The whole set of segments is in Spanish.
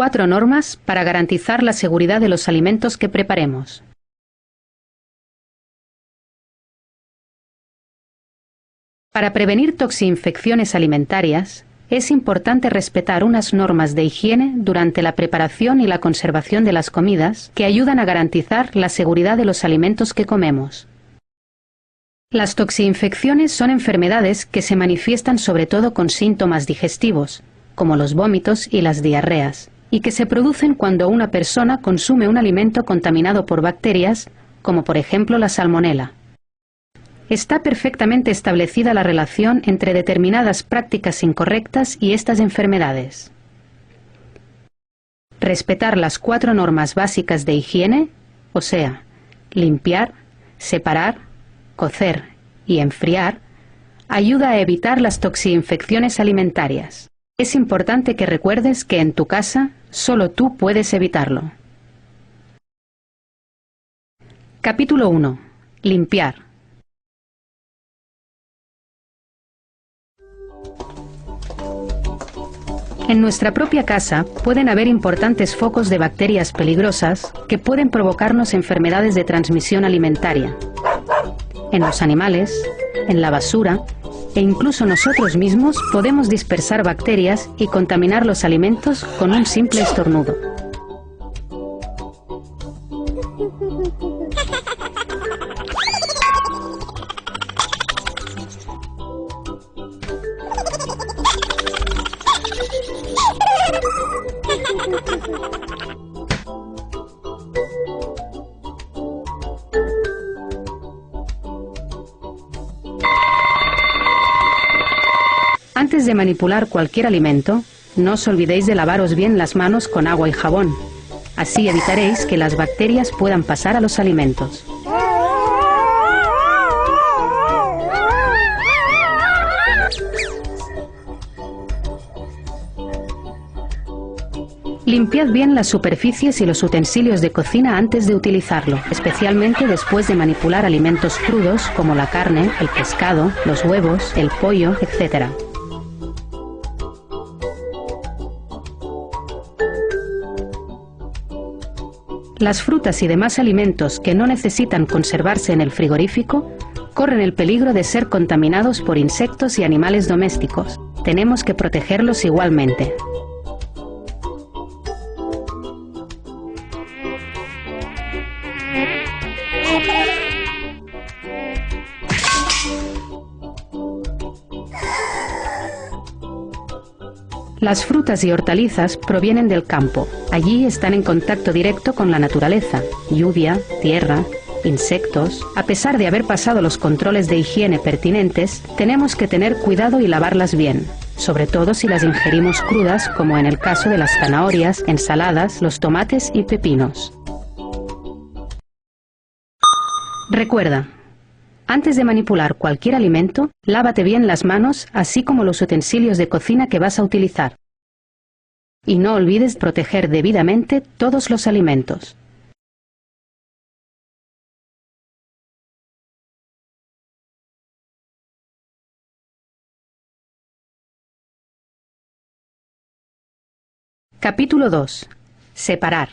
4 normas para garantizar la seguridad de los alimentos que preparemos. Para prevenir toxinfecciones alimentarias, es importante respetar unas normas de higiene durante la preparación y la conservación de las comidas que ayudan a garantizar la seguridad de los alimentos que comemos. Las toxinfecciones son enfermedades que se manifiestan sobre todo con síntomas digestivos, como los vómitos y las diarreas, y que se producen cuando una persona consume un alimento contaminado por bacterias, como por ejemplo la salmonela. Está perfectamente establecida la relación entre determinadas prácticas incorrectas y estas enfermedades. Respetar las 4 normas básicas de higiene, o sea, limpiar, separar, cocer y enfriar, ayuda a evitar las toxinfecciones alimentarias. Es importante que recuerdes que en tu casa solo tú puedes evitarlo. Capítulo 1. Limpiar. En nuestra propia casa pueden haber importantes focos de bacterias peligrosas que pueden provocarnos enfermedades de transmisión alimentaria. En los animales, en la basura e incluso nosotros mismos podemos dispersar bacterias y contaminar los alimentos con un simple estornudo. Antes de manipular cualquier alimento, no os olvidéis de lavaros bien las manos con agua y jabón. Así evitaréis que las bacterias puedan pasar a los alimentos. Limpiad bien las superficies y los utensilios de cocina antes de utilizarlo, especialmente después de manipular alimentos crudos como la carne, el pescado, los huevos, el pollo, etc. Las frutas y demás alimentos que no necesitan conservarse en el frigorífico corren el peligro de ser contaminados por insectos y animales domésticos. Tenemos que protegerlos igualmente. Las frutas y hortalizas provienen del campo. Allí están en contacto directo con la naturaleza, lluvia, tierra, insectos. A pesar de haber pasado los controles de higiene pertinentes, tenemos que tener cuidado y lavarlas bien, sobre todo si las ingerimos crudas, como en el caso de las zanahorias, ensaladas, los tomates y pepinos. Recuerda, antes de manipular cualquier alimento, lávate bien las manos, así como los utensilios de cocina que vas a utilizar. Y no olvides proteger debidamente todos los alimentos. Capítulo 2. Separar.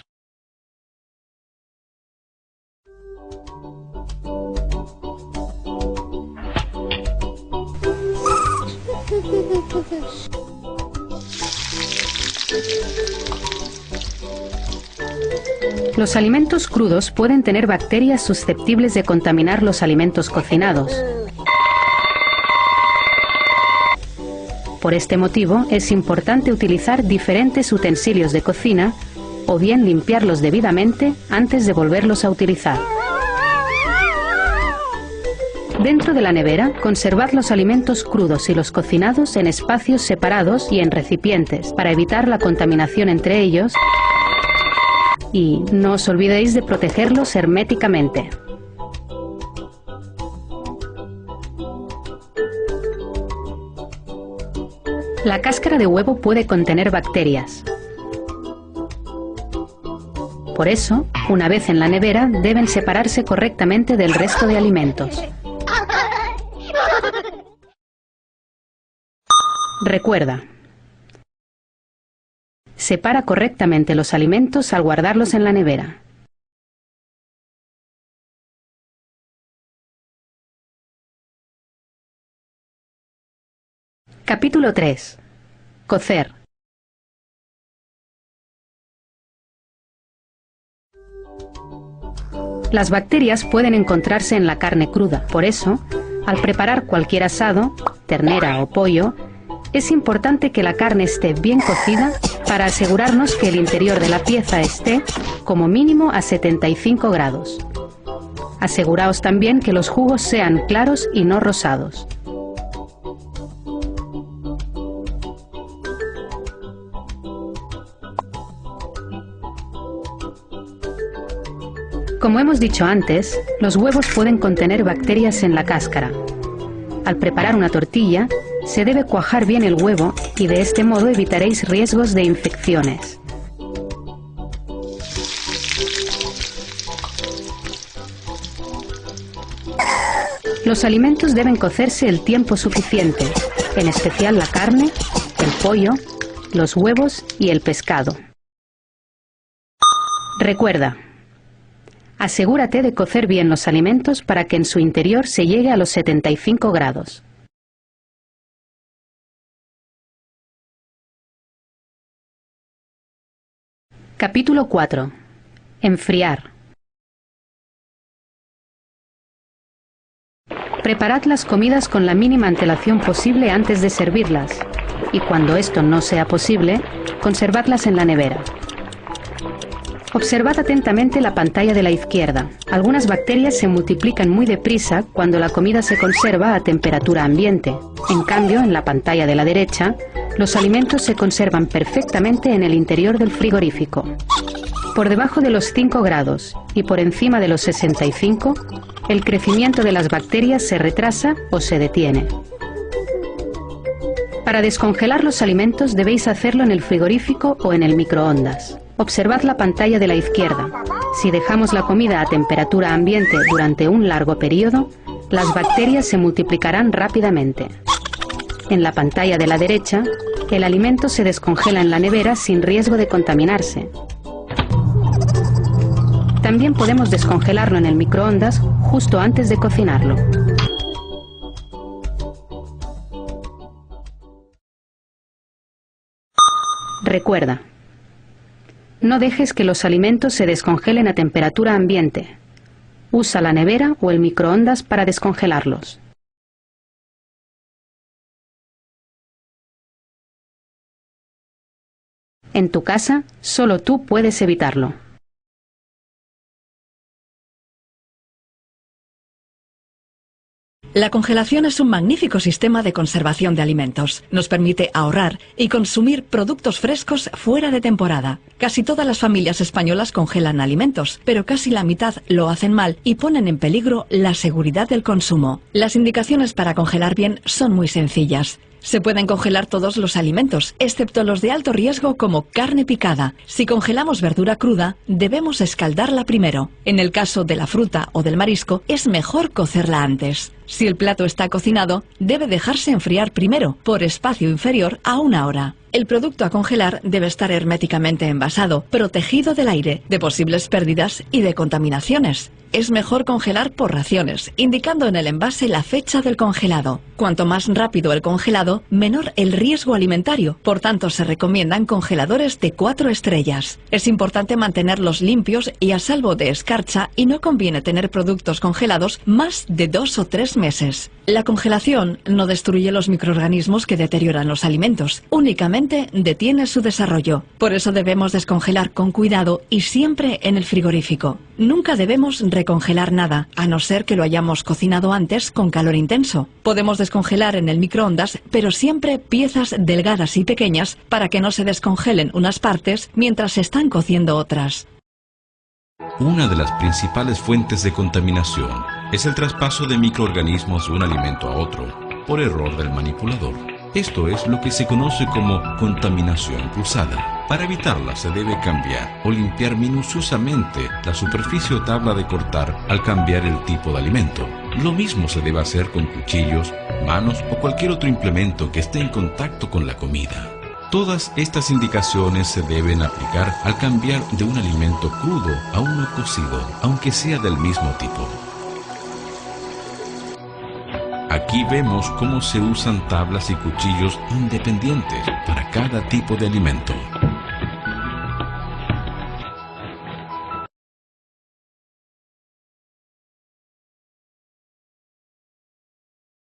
Los alimentos crudos pueden tener bacterias susceptibles de contaminar los alimentos cocinados. Por este motivo, es importante utilizar diferentes utensilios de cocina o bien limpiarlos debidamente antes de volverlos a utilizar. Dentro de la nevera, conservad los alimentos crudos y los cocinados en espacios separados y en recipientes para evitar la contaminación entre ellos, y no os olvidéis de protegerlos herméticamente. La cáscara de huevo puede contener bacterias. Por eso, una vez en la nevera, deben separarse correctamente del resto de alimentos. Recuerda, Separa correctamente los alimentos al guardarlos en la nevera. Capítulo 3. Cocer. Las bacterias pueden encontrarse en la carne cruda. Por eso, al preparar cualquier asado, ternera o pollo, es importante que la carne esté bien cocida para asegurarnos que el interior de la pieza esté, como mínimo, a 75 grados. Aseguraos también que los jugos sean claros y no rosados. Como hemos dicho antes, los huevos pueden contener bacterias en la cáscara. Al preparar una tortilla, se debe cuajar bien el huevo y de este modo evitaréis riesgos de infecciones. Los alimentos deben cocerse el tiempo suficiente, en especial la carne, el pollo, los huevos y el pescado. Recuerda, asegúrate de cocer bien los alimentos para que en su interior se llegue a los 75 grados. Capítulo 4. Enfriar. Preparad las comidas con la mínima antelación posible antes de servirlas, y cuando esto no sea posible, conservadlas en la nevera. Observad atentamente la pantalla de la izquierda. Algunas bacterias se multiplican muy deprisa cuando la comida se conserva a temperatura ambiente. En cambio, en la pantalla de la derecha, los alimentos se conservan perfectamente en el interior del frigorífico. Por debajo de los 5 grados y por encima de los 65, el crecimiento de las bacterias se retrasa o se detiene. Para descongelar los alimentos debéis hacerlo en el frigorífico o en el microondas. Observad la pantalla de la izquierda. Si dejamos la comida a temperatura ambiente durante un largo periodo, las bacterias se multiplicarán rápidamente. En la pantalla de la derecha, el alimento se descongela en la nevera sin riesgo de contaminarse. También podemos descongelarlo en el microondas justo antes de cocinarlo. Recuerda, no dejes que los alimentos se descongelen a temperatura ambiente. Usa la nevera o el microondas para descongelarlos. En tu casa, solo tú puedes evitarlo. La congelación es un magnífico sistema de conservación de alimentos. Nos permite ahorrar y consumir productos frescos fuera de temporada. Casi todas las familias españolas congelan alimentos, pero casi la mitad lo hacen mal y ponen en peligro la seguridad del consumo. Las indicaciones para congelar bien son muy sencillas. Se pueden congelar todos los alimentos, excepto los de alto riesgo como carne picada. Si congelamos verdura cruda, debemos escaldarla primero. En el caso de la fruta o del marisco, es mejor cocerla antes. Si el plato está cocinado, debe dejarse enfriar primero, por espacio inferior a 1 hora. El producto a congelar debe estar herméticamente envasado, protegido del aire, de posibles pérdidas y de contaminaciones. Es mejor congelar por raciones, indicando en el envase la fecha del congelado. Cuanto más rápido el congelado, menor el riesgo alimentario. Por tanto, se recomiendan congeladores de 4 estrellas. Es importante mantenerlos limpios y a salvo de escarcha y no conviene tener productos congelados más de 2 o 3 meses. La congelación no destruye los microorganismos que deterioran los alimentos, únicamente detiene su desarrollo. Por eso debemos descongelar con cuidado y siempre en el frigorífico. Nunca debemos recongelar nada, a no ser que lo hayamos cocinado antes con calor intenso. Podemos descongelar en el microondas, pero siempre piezas delgadas y pequeñas para que no se descongelen unas partes mientras se están cociendo otras. Una de las principales fuentes de contaminación es el traspaso de microorganismos de un alimento a otro, por error del manipulador. Esto es lo que se conoce como contaminación cruzada. Para evitarla se debe cambiar o limpiar minuciosamente la superficie o tabla de cortar al cambiar el tipo de alimento. Lo mismo se debe hacer con cuchillos, manos o cualquier otro implemento que esté en contacto con la comida. Todas estas indicaciones se deben aplicar al cambiar de un alimento crudo a uno cocido, aunque sea del mismo tipo. Aquí vemos cómo se usan tablas y cuchillos independientes para cada tipo de alimento.